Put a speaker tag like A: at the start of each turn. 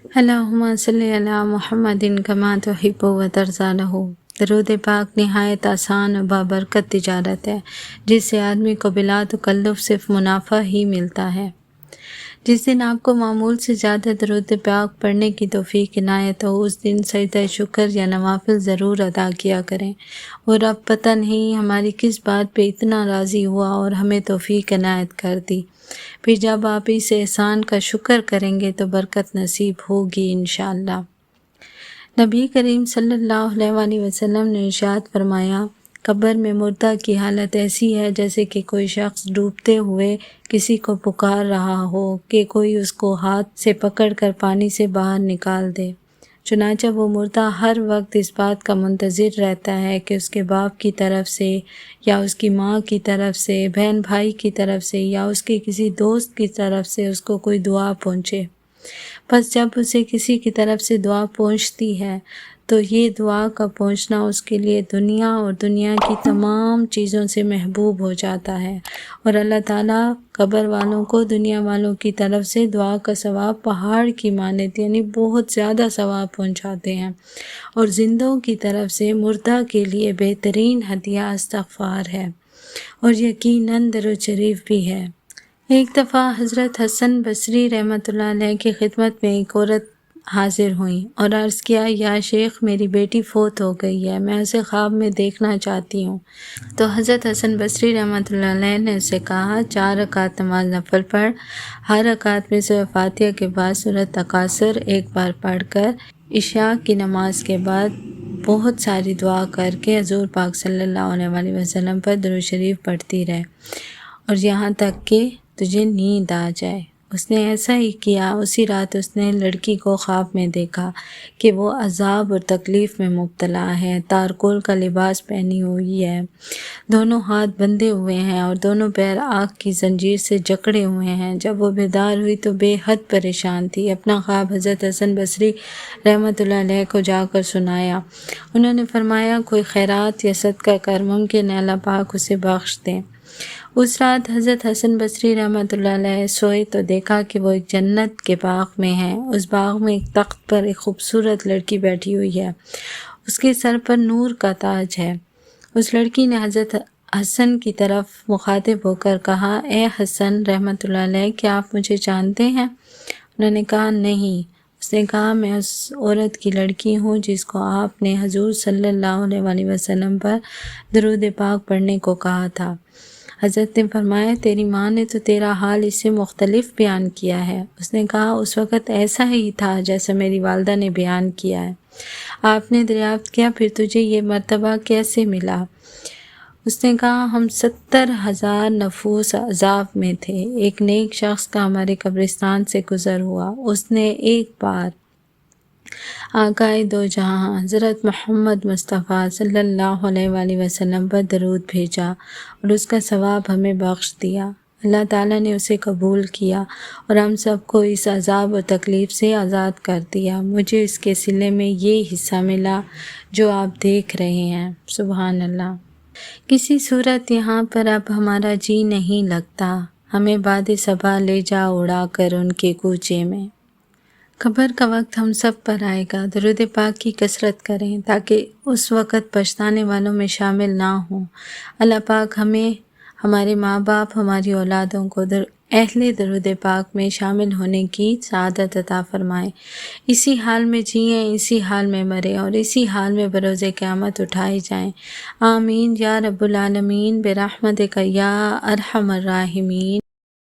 A: اللہم صلی علی محمد کما تحب و ترضی لہ۔ درود پاک نہایت آسان و بابرکت تجارت ہے جس سے آدمی کو بلا تکلف صرف منافع ہی ملتا ہے۔ جس دن آپ کو معمول سے زیادہ درود پاک پڑھنے کی توفیق عنایت ہو، اس دن سجدہ شکر یا نوافل ضرور ادا کیا کریں، اور اب پتہ نہیں ہماری کس بات پہ اتنا راضی ہوا اور ہمیں توفیق عنایت کر دی۔ پھر جب آپ اس احسان کا شکر کریں گے تو برکت نصیب ہوگی انشاءاللہ۔ نبی کریم صلی اللہ علیہ وآلہ وسلم نے ارشاد فرمایا، قبر میں مردہ کی حالت ایسی ہے جیسے کہ کوئی شخص ڈوبتے ہوئے کسی کو پکار رہا ہو کہ کوئی اس کو ہاتھ سے پکڑ کر پانی سے باہر نکال دے۔ چنانچہ وہ مردہ ہر وقت اس بات کا منتظر رہتا ہے کہ اس کے باپ کی طرف سے یا اس کی ماں کی طرف سے، بہن بھائی کی طرف سے یا اس کے کسی دوست کی طرف سے اس کو کوئی دعا پہنچے۔ پس جب اسے کسی کی طرف سے دعا پہنچتی ہے تو یہ دعا کا پہنچنا اس کے لیے دنیا اور دنیا کی تمام چیزوں سے محبوب ہو جاتا ہے، اور اللہ تعالیٰ قبر والوں کو دنیا والوں کی طرف سے دعا کا ثواب پہاڑ کی مانند یعنی بہت زیادہ ثواب پہنچاتے ہیں، اور زندوں کی طرف سے مردہ کے لیے بہترین ہدیہ استغفار ہے، اور یقیناً درود شریف بھی ہے۔ ایک دفعہ حضرت حسن بصری رحمۃ اللہ علیہ کی خدمت میں ایک عورت حاضر ہوئیں اور عرض کیا، یا شیخ میری بیٹی فوت ہو گئی ہے، میں اسے خواب میں دیکھنا چاہتی ہوں۔ تو حضرت حسن بصری رحمۃ اللہ علیہ نے اسے کہا، 4 رکعت نماز نفل پڑھ، ہر رکعت میں سورہ فاتحہ کے بعد سورہ تکاثر ایک بار پڑھ کر عشاء کی نماز کے بعد بہت ساری دعا کر کے حضور پاک صلی اللہ علیہ وآلہ وسلم پر درود شریف پڑھتی رہے، اور یہاں تک کہ تجھے نیند آ جائے۔ اس نے ایسا ہی کیا۔ اسی رات اس نے لڑکی کو خواب میں دیکھا کہ وہ عذاب اور تکلیف میں مبتلا ہے، تارکول کا لباس پہنی ہوئی ہے، دونوں ہاتھ بندھے ہوئے ہیں اور دونوں پیر آگ کی زنجیر سے جکڑے ہوئے ہیں۔ جب وہ بیدار ہوئی تو بے حد پریشان تھی۔ اپنا خواب حضرت حسن بصری رحمۃ اللہ علیہ کو جا کر سنایا۔ انہوں نے فرمایا، کوئی خیرات یا صدقہ کر، ممکن ہے اللہ پاک اسے بخش دیں۔ اس رات حضرت حسن بصری رحمۃ اللہ علیہ سوئے تو دیکھا کہ وہ ایک جنت کے باغ میں ہیں۔ اس باغ میں ایک تخت پر ایک خوبصورت لڑکی بیٹھی ہوئی ہے، اس کے سر پر نور کا تاج ہے۔ اس لڑکی نے حضرت حسن کی طرف مخاطب ہو کر کہا، اے حسن رحمۃ اللہ علیہ، کیا آپ مجھے جانتے ہیں؟ انہوں نے کہا، نہیں۔ اس نے کہا، میں اس عورت کی لڑکی ہوں جس کو آپ نے حضور صلی اللہ علیہ وآلہ وسلم پر درود پاک پڑھنے کو کہا تھا۔ حضرت نے فرمایا، تیری ماں نے تو تیرا حال اس سے مختلف بیان کیا ہے۔ اس نے کہا، اس وقت ایسا ہی تھا جیسا میری والدہ نے بیان کیا ہے۔ آپ نے دریافت کیا، پھر تجھے یہ مرتبہ کیسے ملا؟ اس نے کہا، ہم 70,000 نفوس عذاب میں تھے۔ ایک نیک شخص کا ہمارے قبرستان سے گزر ہوا۔ اس نے ایک بار آقائے دو جہاں حضرت محمد مصطفیٰ صلی اللہ علیہ وآلہ وسلم پر درود بھیجا اور اس کا ثواب ہمیں بخش دیا۔ اللہ تعالیٰ نے اسے قبول کیا اور ہم سب کو اس عذاب اور تکلیف سے آزاد کر دیا۔ مجھے اس کے صلے میں یہ حصہ ملا جو آپ دیکھ رہے ہیں۔ سبحان اللہ۔ کسی صورت یہاں پر اب ہمارا جی نہیں لگتا، ہمیں باد صبا لے جا اڑا کر ان کے کوچے میں۔ قبر کا وقت ہم سب پر آئے گا۔ درود پاک کی کثرت کریں تاکہ اس وقت پچھتانے والوں میں شامل نہ ہوں۔ اللہ پاک ہمیں، ہمارے ماں باپ، ہماری اولادوں کو اہل درود پاک میں شامل ہونے کی سعادت عطا فرمائے۔ اسی حال میں جئیں، اسی حال میں مریں اور اسی حال میں بروز قیامت اٹھائے جائیں۔ آمین یا رب العالمین برحمتک یا ارحم الراحمین۔